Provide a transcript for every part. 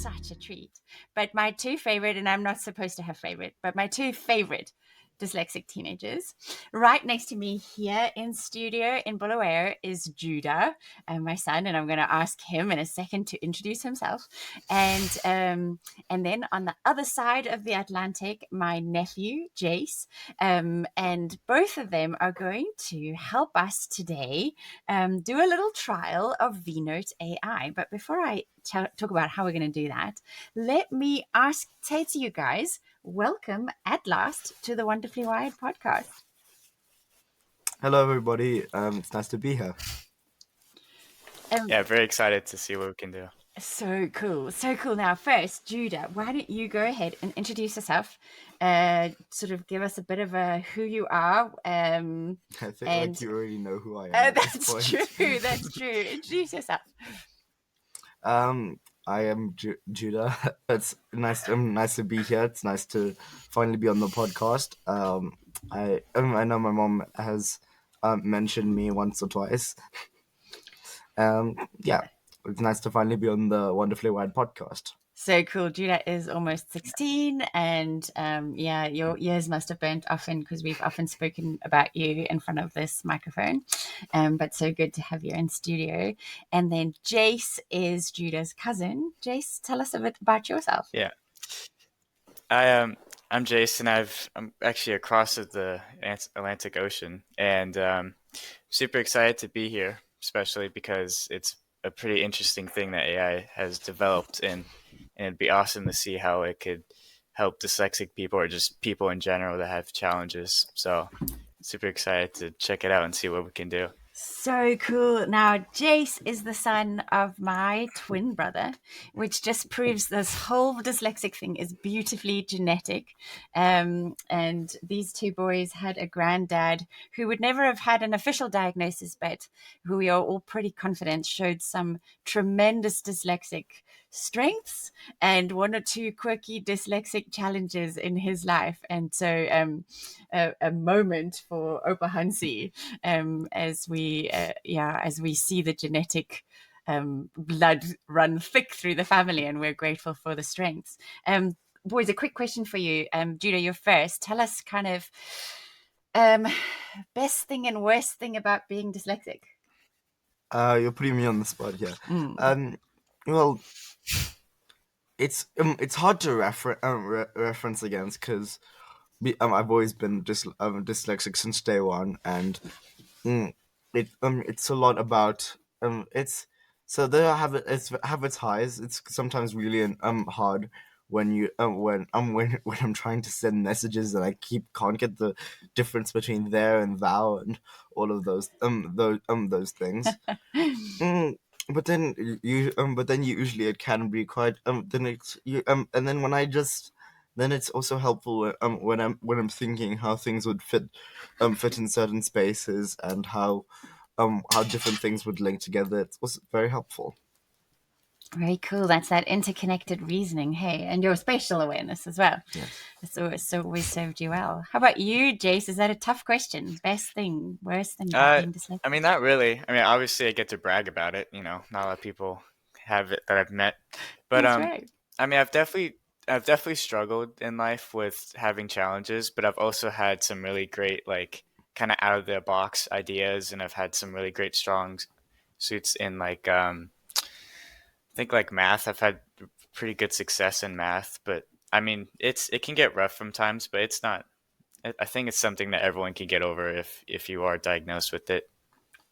such a treat. But my two favorite, and I'm not supposed to have favorite, but my two favorite dyslexic teenagers. Right next to me here in studio in Bulawayo is Judah, my son, and I'm going to ask him in a second to introduce himself. And then on the other side of the Atlantic, my nephew Jayce, and both of them are going to help us today do a little trial of Vnote.ai. But before I talk about how we're going to do that, let me say to you guys, welcome at last to the Wonderfully Wired podcast. Hello, everybody. It's nice to be here. Yeah, very excited to see what we can do. So cool. Now, first, Judah, why don't you go ahead and introduce yourself? Sort of give us a bit of who you are. I think like you already know who I am. That's true. That's true. Introduce yourself. I am Judah. It's nice to be here. It's nice to finally be on the podcast. I know my mom has mentioned me once or twice. Yeah, it's nice to finally be on the Wonderfully Wired podcast. So cool. Judah is almost 16, and your ears must have burnt often because we've often spoken about you in front of this microphone. But so good to have you in studio. And then Jayce is Judah's cousin. Jayce, tell us a bit about yourself. Yeah, I'm Jayce, and I'm actually across the Atlantic Ocean, and super excited to be here, especially because it's a pretty interesting thing that AI has developed, and it'd be awesome to see how it could help dyslexic people or just people in general that have challenges. So super excited to check it out and see what we can do. So cool. Now, Jayce is the son of my twin brother, which just proves this whole dyslexic thing is beautifully genetic. And these two boys had a granddad who would never have had an official diagnosis, but who we are all pretty confident showed some tremendous dyslexic strengths and one or two quirky dyslexic challenges in his life. And so a moment for Opa Hansi as we see the genetic blood run thick through the family, and we're grateful for the strengths. Boys, a quick question for you. Judah, you're first. Tell us kind of best thing and worst thing about being dyslexic. You're putting me on the spot here. Well, it's hard to reference against because I've always been dyslexic since day one, and it's a lot about it's so there have its highs. It's sometimes really hard when you when I'm trying to send messages and I can't get the difference between there and thou and all of those things. But then usually it can be quite then it's you and then when I just then it's also helpful when I'm thinking how things would fit in certain spaces and how different things would link together. It's also very helpful. Very cool. That's that interconnected reasoning, hey, and your spatial awareness as well. Yes. It's always served you well. How about you, Jayce? Is that a tough question? Best thing, worst thing about being dyslexic? I mean, not really. I mean, obviously, I get to brag about it. You know, not a lot of people have it that I've met. But That's right. I mean, I've definitely struggled in life with having challenges, but I've also had some really great, like, kind of out of the box ideas, and I've had some really great strong suits in like I think like math. I've had pretty good success in math, but I mean, it can get rough from times, but it's not. I think it's something that everyone can get over if you are diagnosed with it.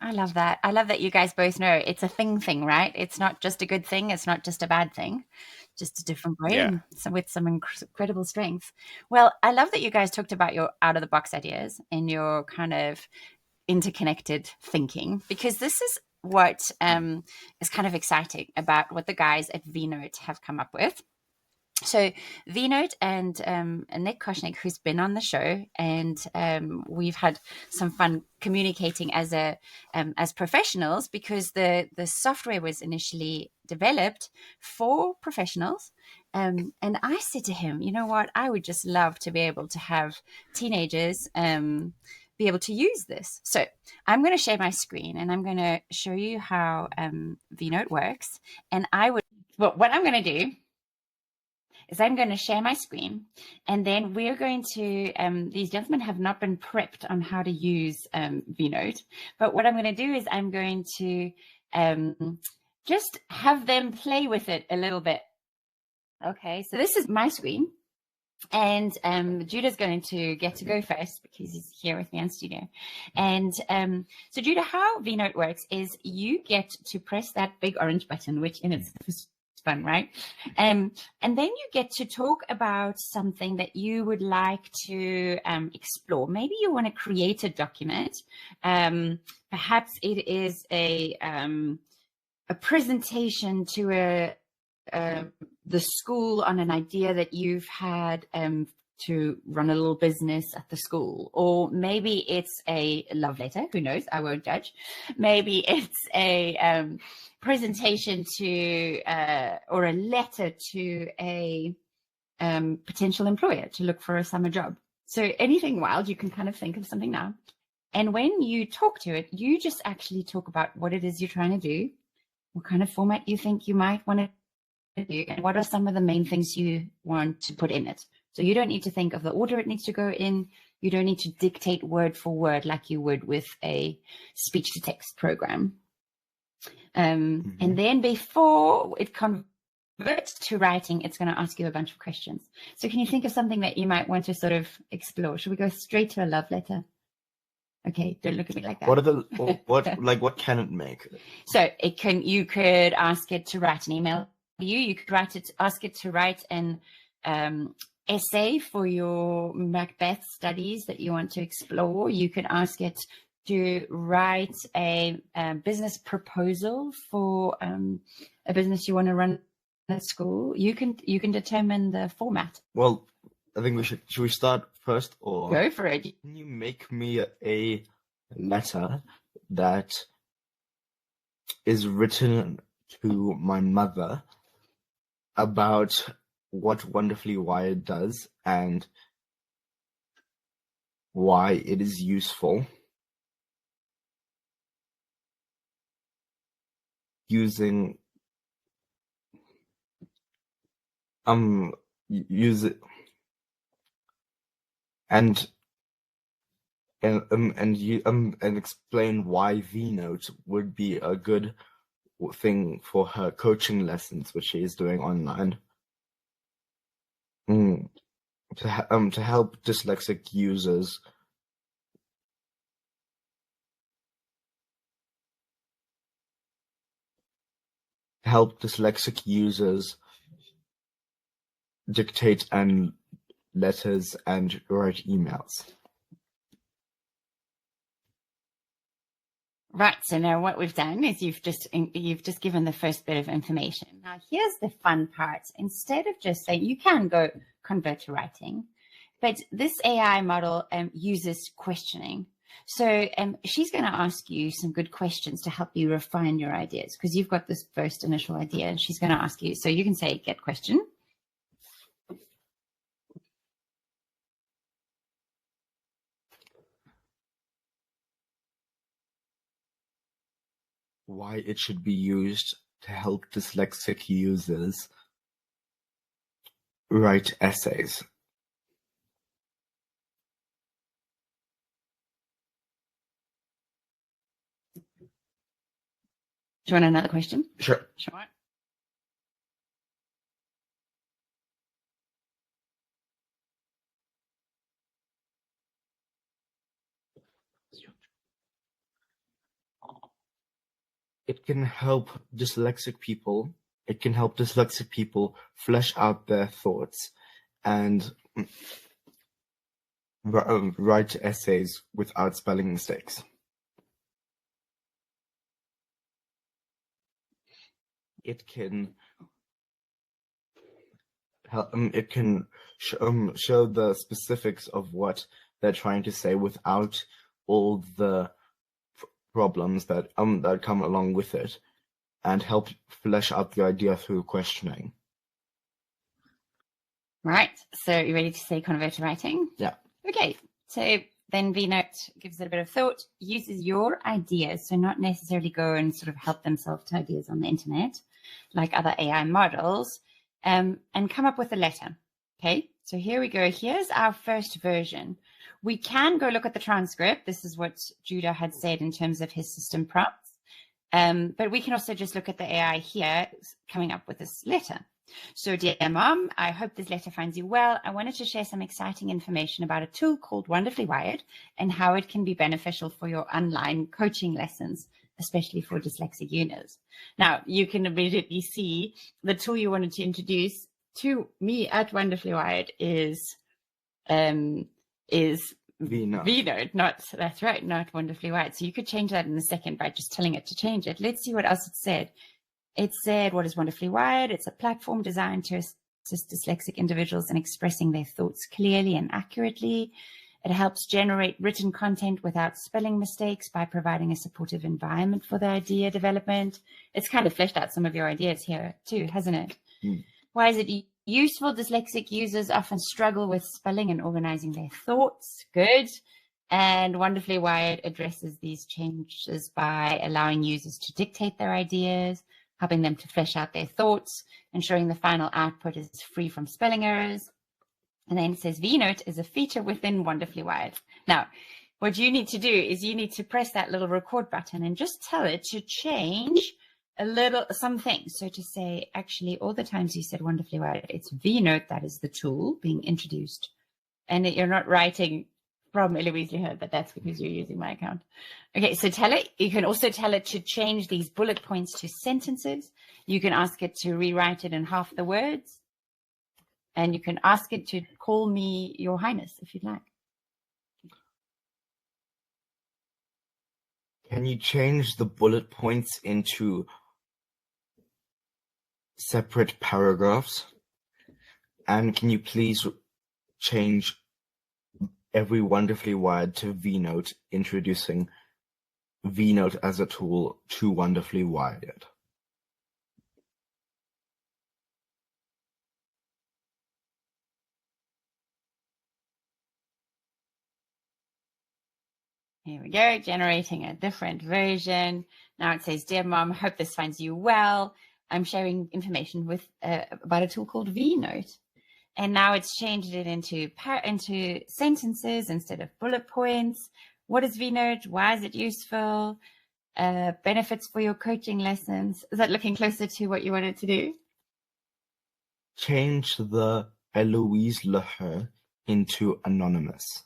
I love that. I love that you guys both know it's a thing, right? It's not just a good thing. It's not just a bad thing. Just a different brain with some incredible strengths. Well, I love that you guys talked about your out-of-the-box ideas and your kind of interconnected thinking, because this is what is kind of exciting about what the guys at Vnote have come up with. So Vnote and Nick Koshnik, who's been on the show, and we've had some fun communicating as professionals, because the software was initially developed for professionals. And I said to him, you know what, I would just love to be able to have teenagers be able to use this. So I'm going to share my screen and I'm going to show you how Vnote works. And what I'm going to do is I'm going to share my screen, and then we're going to, these gentlemen have not been prepped on how to use Vnote, but what I'm going to do is I'm going to just have them play with it a little bit. Okay, so this is my screen, and Judah's going to get to go first because he's here with me on studio. And so Judah, how Vnote works is you get to press that big orange button, which in its fun, right? And then you get to talk about something that you would like to explore. Maybe you want to create a document. Perhaps it is a presentation to the school on an idea that you've had to run a little business at the school, or maybe it's a love letter, who knows, I won't judge. Maybe it's a presentation to or a letter to a potential employer to look for a summer job. So anything wild, you can kind of think of something now. And when you talk to it, you just actually talk about what it is you're trying to do, what kind of format you think you might want to do, and what are some of the main things you want to put in it. So you don't need to think of the order it needs to go in. You don't need to dictate word for word like you would with a speech to text program. And then before it converts to writing, it's going to ask you a bunch of questions. So can you think of something that you might want to sort of explore? Should we go straight to a love letter? Okay, don't look at me like that. What can it make? So it can, you could ask it to write an email. You could ask it to write an essay for your Macbeth studies that you want to explore. You could ask it to write a business proposal for a business you want to run at school. You can determine the format. Well, I think should we start first, or go for it? Can you make me a letter that is written to my mother about what Wonderfully Wired does and why it is useful, using use it and explain why Vnote would be a good thing for her coaching lessons, which she is doing online, to help dyslexic users dictate and letters and write emails. Right, so now what we've done is you've just given the first bit of information. Now here's the fun part. Instead of just saying, you can go convert to writing, but this AI model uses questioning. So she's going to ask you some good questions to help you refine your ideas, because you've got this first initial idea and she's going to ask you. So you can say, get question. Why it should be used to help dyslexic users write essays. Do you want another question? Sure. Sure. It can help dyslexic people. It can help dyslexic people flesh out their thoughts and write essays without spelling mistakes. It can help. It can show the specifics of what they're trying to say without all the problems that come along with it, and help flesh out the idea through questioning. Right. So you ready to say convert to writing? Yeah. Okay. So then Vnote gives it a bit of thought, uses your ideas, so not necessarily go and sort of help themselves to ideas on the internet like other AI models. and come up with a letter. Okay, so here we go. Here's our first version. We can go look at the transcript. This is what Judah had said in terms of his system prompts. But we can also just look at the AI here coming up with this letter. So dear Mom, I hope this letter finds you well. I wanted to share some exciting information about a tool called Wonderfully Wired and how it can be beneficial for your online coaching lessons, especially for dyslexic users. Now, you can immediately see the tool you wanted to introduce to me at Wonderfully Wired is Vnote. That's right, not Wonderfully Wired. So you could change that in a second by just telling it to change it. Let's see what else it said. It said, what is Wonderfully Wired? It's a platform designed to assist dyslexic individuals in expressing their thoughts clearly and accurately. It helps generate written content without spelling mistakes by providing a supportive environment for the idea development. It's kind of fleshed out some of your ideas here too, hasn't it? Mm. Why is it useful? Dyslexic users often struggle with spelling and organizing their thoughts. Good. And Wonderfully Wired addresses these changes by allowing users to dictate their ideas, helping them to flesh out their thoughts, ensuring the final output is free from spelling errors. And then it says Vnote is a feature within Wonderfully Wired. Now, what you need to do is you need to press that little record button and just tell it to change something. So to say, actually, all the times you said Wonderfully Wired, it's Vnote that is the tool being introduced. And you're not writing from Eloise Leher, but that's because you're using my account. Okay, so tell it. You can also tell it to change these bullet points to sentences. You can ask it to rewrite it in half the words. And you can ask it to call me Your Highness if you'd like. Can you change the bullet points into separate paragraphs? And can you please change every Wonderfully Wired to Vnote, introducing Vnote as a tool to Wonderfully Wired? Here we go, generating a different version. Now it says, Dear Mom, hope this finds you well. I'm sharing information with about a tool called Vnote. And now it's changed it into sentences instead of bullet points. What is Vnote? Why is it useful? Benefits for your coaching lessons. Is that looking closer to what you wanted to do? Change the Eloise Leher into anonymous.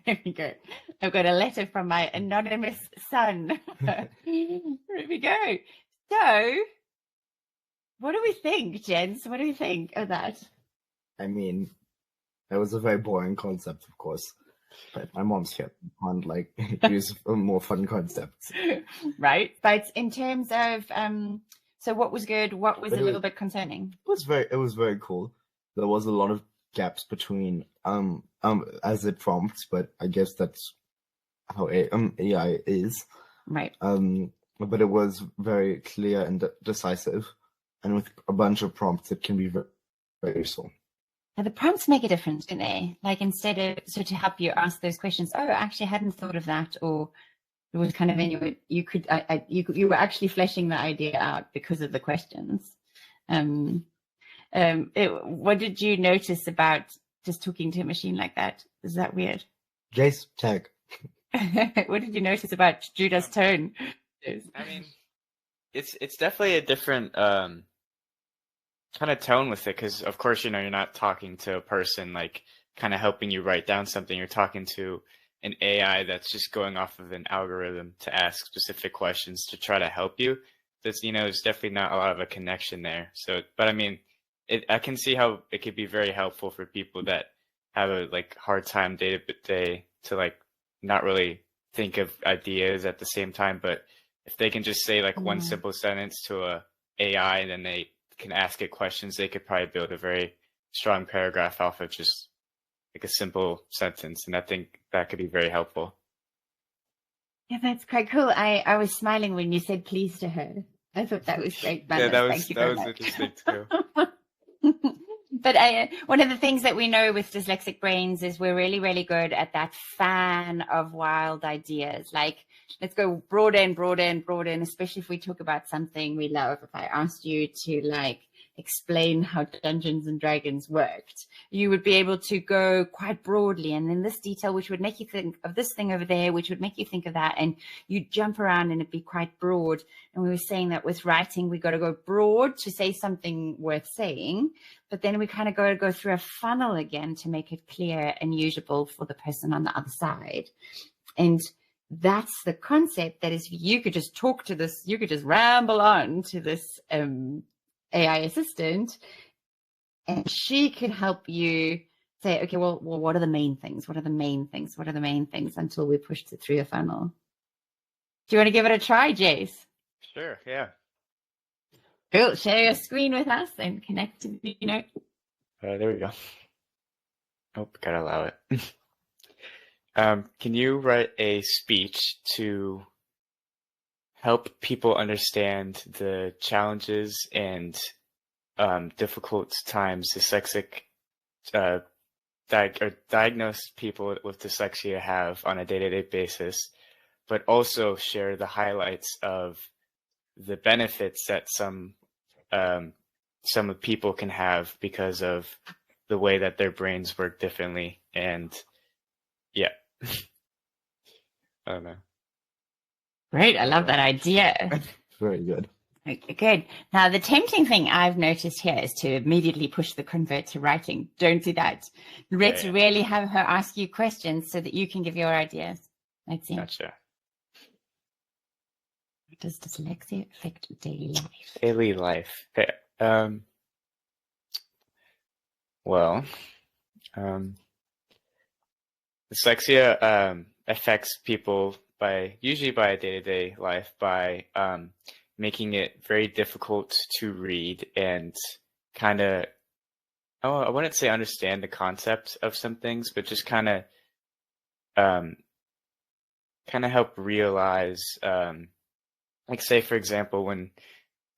There we go. I've got a letter from my anonymous son. There we go. So, what do we think, Jens? What do we think of that? I mean, it was a very boring concept, of course. But my mom's here can't like use more fun concepts. Right. But in terms of so what was good, what was a little bit concerning? It was very cool. There was a lot of gaps between as it prompts, but I guess that's how AI is. Right. But it was very clear and decisive, and with a bunch of prompts, it can be very, very useful. Now, the prompts make a difference, don't they? Like instead of to help you ask those questions. Oh, actually, I hadn't thought of that, or it was kind of in you were actually fleshing the idea out because of the questions. What did you notice about just talking to a machine like that? Is that weird? Jayce, tag. What did you notice about Judah's tone? I mean, it's definitely a different kind of tone with it, because of course, you're not talking to a person like kind of helping you write down something. You're talking to an AI that's just going off of an algorithm to ask specific questions to try to help you. That's there's definitely not a lot of a connection there. So, but I mean, I can see how it could be very helpful for people that have a hard time day to day to not really think of ideas at the same time. But if they can just say one simple sentence to a AI, and then they can ask it questions, they could probably build a very strong paragraph off of just a simple sentence. And I think that could be very helpful. Yeah, that's quite cool. I was smiling when you said please to her. I thought that was great. Yeah, that was interesting too. But one of the things that we know with dyslexic brains is we're really, really good at that fan of wild ideas. Like, let's go broader and broader and broader. And especially if we talk about something we love. If I asked you to like explain how Dungeons and Dragons worked, you would be able to go quite broadly, and then this detail, which would make you think of this thing over there, which would make you think of that, and you jump around and it'd be quite broad. And we were saying that with writing, we got to go broad to say something worth saying, but then we kind of go through a funnel again to make it clear and usable for the person on the other side. And that's the concept, that is, you could just talk to this, you could just ramble on to this AI assistant, and she could help you say, okay, well, what are the main things? What are the main things? What are the main things, until we pushed it through a funnel. Do you want to give it a try, Jayce? Sure, yeah. Cool. Share your screen with us and connect to the Vnote. There we go. Oh, gotta allow it. Can you write a speech to help people understand the challenges and difficult times dyslexic diagnosed people with dyslexia have on a day-to-day basis, but also share the highlights of the benefits that some people can have because of the way that their brains work differently. And yeah, I don't know. Great. I love that idea. Very good. Okay, good. Now, the tempting thing I've noticed here is to immediately push the convert to writing. Don't do that. Let's really have her ask you questions so that you can give your ideas. Let's see. Gotcha. Does dyslexia affect daily life? Daily life. Okay. Well, dyslexia affects people usually by a day-to-day life by making it very difficult to read and kind of, I wouldn't say understand the concept of some things, but just kind of help realize, like say, for example, when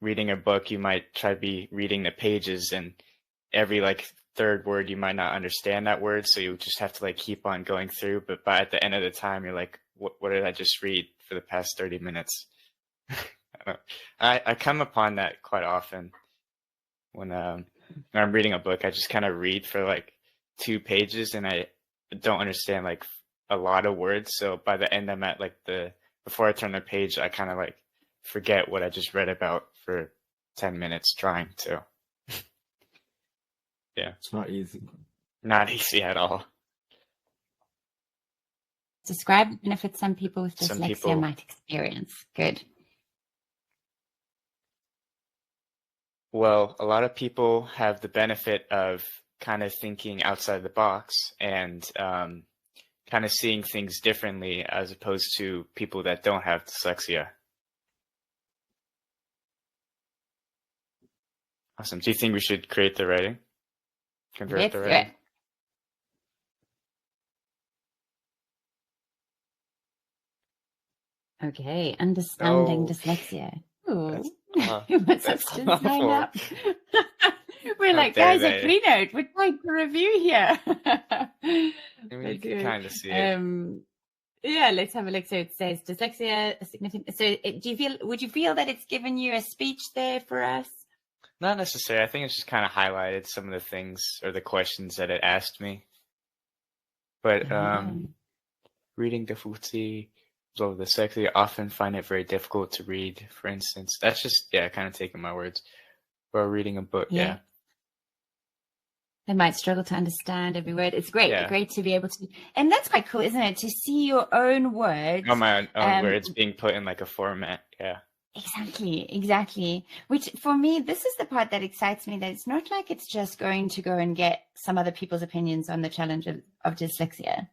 reading a book, you might try to be reading the pages, and every like third word you might not understand that word, so you just have to like keep on going through. But by at the end of the time, you're like, what did I just read for the past 30 minutes? I come upon that quite often when I'm reading a book. I just kind of read for like 2 pages and I don't understand like a lot of words. So by the end, I'm at like before I turn the page, I kind of like forget what I just read about for 10 minutes trying to. Yeah. It's not easy. Not easy at all. Describe the benefits some people with dyslexia might experience. Good. Well, a lot of people have the benefit of kind of thinking outside the box and kind of seeing things differently as opposed to people that don't have dyslexia. Awesome. Do you think we should create the writing? Convert the writing? Okay, understanding dyslexia. Ooh, you must have just signed up. We're like, guys, at Vnote, we're trying to review here. You can kind of see it. Yeah, let's have a look. So it says dyslexia, significant. So would you feel that it's given you a speech there for us? Not necessarily. I think it's just kind of highlighted some of the things or the questions that it asked me. But reading difficulty, so dyslexia often find it very difficult to read, for instance. That's just, kind of taking my words. Or reading a book, They might struggle to understand every word. It's great, great to be able to, and that's quite cool, isn't it? To see your own words. Oh, my own words being put in like a format, Exactly. Which for me, this is the part that excites me, that it's not like it's just going to go and get some other people's opinions on the challenge of dyslexia,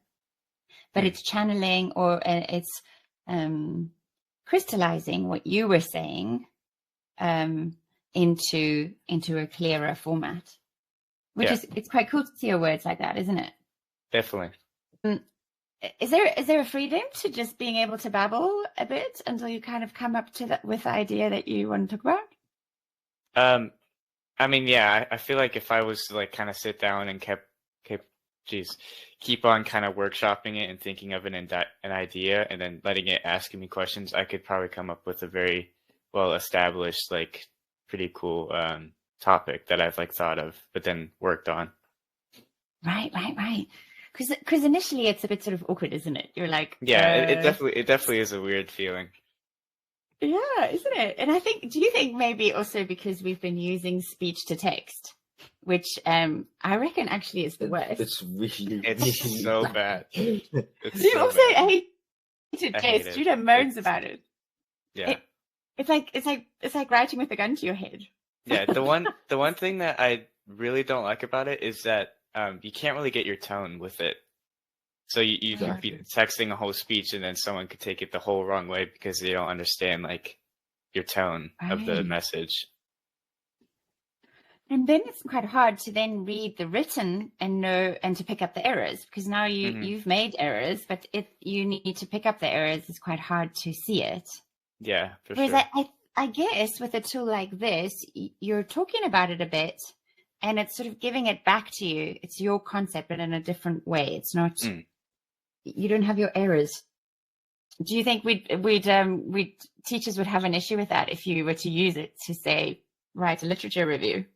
but it's channeling or it's crystallizing what you were saying into a clearer format, which it's quite cool to see your words like that, isn't it? Definitely. Is there a freedom to just being able to babble a bit until you kind of come up to that with the idea that you want to talk about? I mean, yeah, I feel like if I was to like kind of sit down and keep on kind of workshopping it and thinking of an idea and then letting it asking me questions, I could probably come up with a very well established, like pretty cool topic that I've like thought of, but then worked on. Right. Because initially it's a bit sort of awkward, isn't it? You're like, Yeah, it definitely is a weird feeling. yeah, isn't it? And do you think maybe also because we've been using speech to text, which I reckon actually is the worst. It's so bad. You also hate it, Jayce. Judah moans about it. Yeah. It's like writing with a gun to your head. Yeah, the one thing that I really don't like about it is that you can't really get your tone with it. So you could be texting a whole speech and then someone could take it the whole wrong way because they don't understand like your tone of the message. And then it's quite hard to then read the written and know and to pick up the errors, because now you've made errors, but you need to pick up the errors. It's quite hard to see it. Yeah, for Whereas sure. I guess with a tool like this, you're talking about it a bit and it's sort of giving it back to you. It's your concept, but in a different way. It's not, you don't have your errors. Do you think teachers would have an issue with that if you were to use it to say, write a literature review?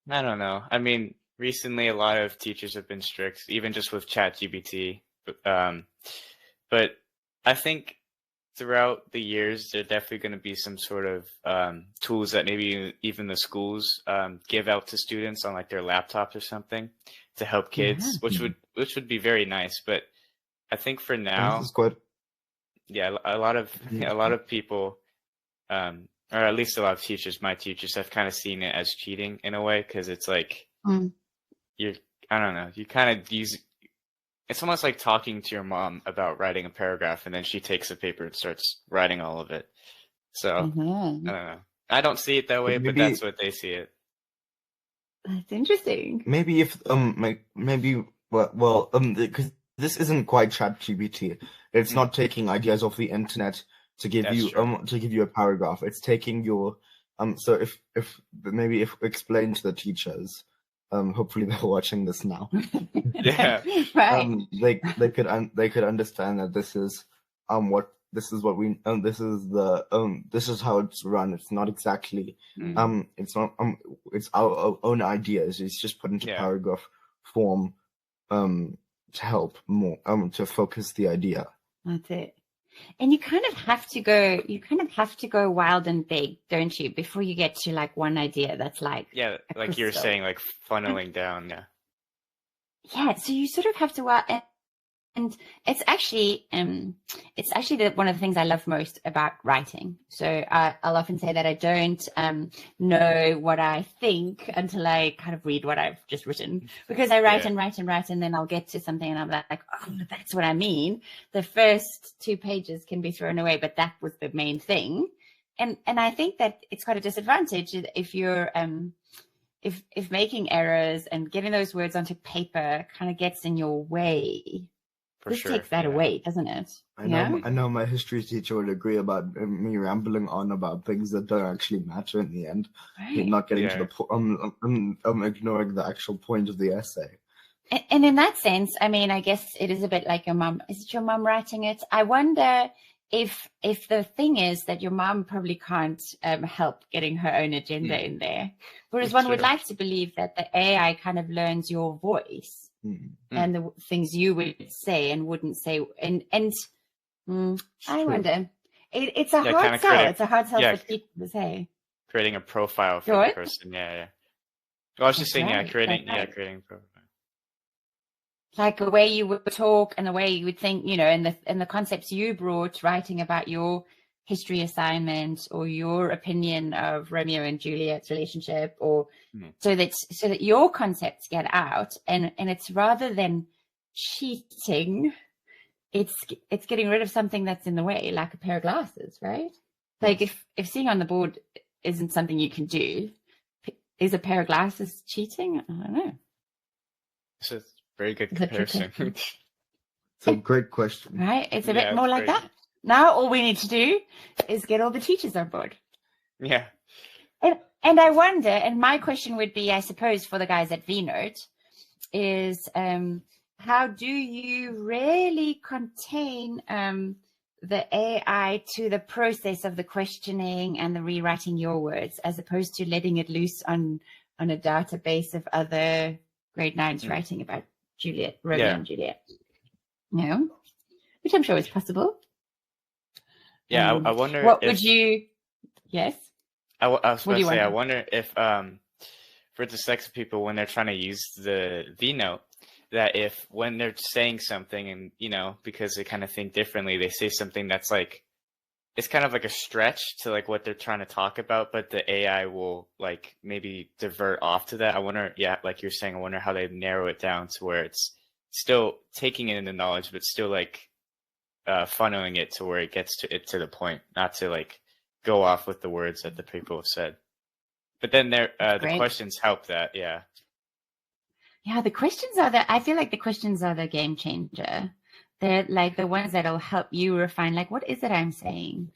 I don't know. I mean, recently a lot of teachers have been strict, even just with ChatGPT. But I think throughout the years, there are definitely going to be some sort of tools that maybe even the schools give out to students on like their laptops or something to help kids, which would be very nice. But I think for now, yeah, a lot of people, or at least a lot of teachers, my teachers have kind of seen it as cheating in a way, because it's like I don't know, you kind of use. It's almost like talking to your mom about writing a paragraph, and then she takes a paper and starts writing all of it. So I don't know. I don't see it that way, but that's what they see it. That's interesting. Maybe if because this isn't quite ChatGPT. It's not taking ideas off the internet to give you a paragraph. It's taking your So if explain to the teachers. Hopefully they're watching this now. Yeah. Right. They could understand that this is this is how it's run. It's not exactly it's our own ideas. It's just put into paragraph form to help more to focus the idea. That's it. And you kind of have to go wild and big, don't you, before you get to like one idea that's like like you were saying, like funneling down. Yeah, so you sort of have to and it's actually one of the things I love most about writing. So I'll often say that I don't know what I think until I kind of read what I've just written, because I write and write and write, and then I'll get to something and I'm like, oh, that's what I mean. The first 2 pages can be thrown away, but that was the main thing. And I think that it's quite a disadvantage if you're if making errors and getting those words onto paper kind of gets in your way. This takes that away, doesn't it? I know my history teacher would agree about me rambling on about things that don't actually matter in the end. Right. Not getting to the ignoring the actual point of the essay. And in that sense, I mean, I guess it is a bit like your mum. Is it your mum writing it? I wonder if the thing is that your mum probably can't help getting her own agenda in there, whereas one would like to believe that the AI kind of learns your voice. And the things you would say and wouldn't say, and I wonder. It's a hard sell. It's a hard sell for people to say. Creating a profile for the person. Yeah. Well, I was just saying, creating a profile. Like the way you would talk and the way you would think, and the concepts you brought, writing about your history assignment or your opinion of Romeo and Juliet's relationship, or so that your concepts get out, and it's rather than cheating, it's getting rid of something that's in the way, like a pair of glasses, right? Like if seeing on the board isn't something you can do, is a pair of glasses cheating? I don't know. It's a very good comparison. It's a great question, right? It's a bit more like that. Now all we need to do is get all the teachers on board. Yeah. And I wonder, and my question would be, I suppose, for the guys at Vnote, is how do you really contain the AI to the process of the questioning and the rewriting your words, as opposed to letting it loose on a database of other grade 9s writing about Romeo and Juliet? No, which I'm sure is possible. Yeah, I wonder. What would you? Yes. I was about to say, I wonder? wonder if for dyslexic people, when they're trying to use the Vnote, that if when they're saying something and, you know, because they kind of think differently, they say something that's like, it's kind of like a stretch to like what they're trying to talk about, but the AI will like maybe divert off to that. I wonder, yeah, like you're saying, I wonder how they narrow it down to where it's still taking in the knowledge, but still like funneling it to where it gets to the point, not to like go off with the words that the people have said. But then the questions help that, yeah. Yeah, the questions I feel like the questions are the game changer. They're like the ones that'll help you refine, like, what is it I'm saying?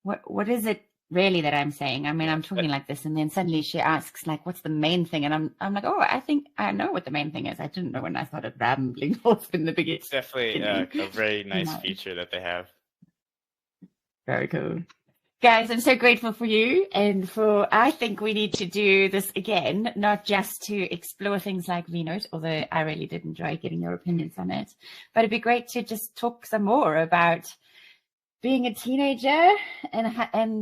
What is it really that I'm saying? I mean, I'm talking like this, and then suddenly she asks, like, what's the main thing? And I'm like, oh, I think I know what the main thing is. I didn't know when I started rambling off in the beginning. It's definitely a very nice feature that they have. Very cool. Guys, I'm so grateful for you, and I think we need to do this again, not just to explore things like Vnote, although I really did enjoy getting your opinions on it, but it'd be great to just talk some more about being a teenager and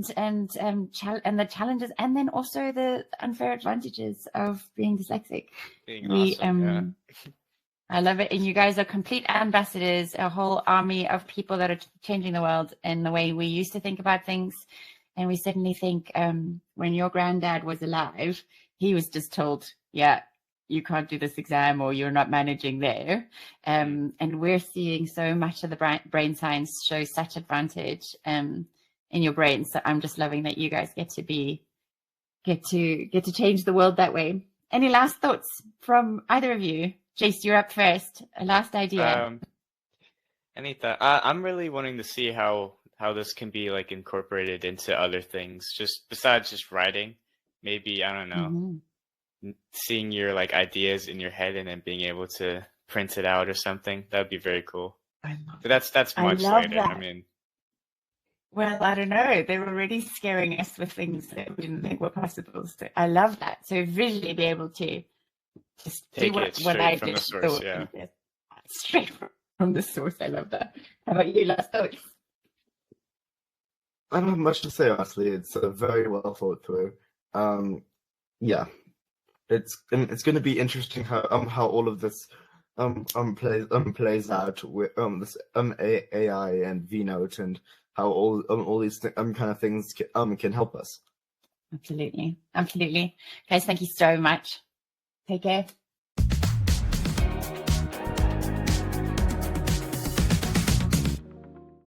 the challenges, and then also the unfair advantages of being dyslexic. Awesome, I love it. And you guys are complete ambassadors, a whole army of people that are changing the world in the way we used to think about things. And we certainly think when your granddad was alive, he was just told, yeah, you can't do this exam or you're not managing there. And we're seeing so much of the brain science show such advantage in your brain. So I'm just loving that you guys get to change the world that way. Any last thoughts from either of you? Jayce, you're up first. A last idea. Any thought? I'm really wanting to see how this can be like incorporated into other things, just besides just writing. Maybe, I don't know, seeing your like ideas in your head and then being able to print it out or something. That'd be very cool. But that's much later. I mean, well, I don't know. They're already scaring us with things that we didn't think were possible. So I love that. So visually be able to just take it straight from the source, yeah. Straight from the source. I love that. How about you, last thoughts? I don't have much to say, honestly. It's very well thought through. Yeah, it's going to be interesting how all of this plays out with this AI and Vnote, and how all these kind of things can help us. Absolutely, guys. Thank you so much. Take care.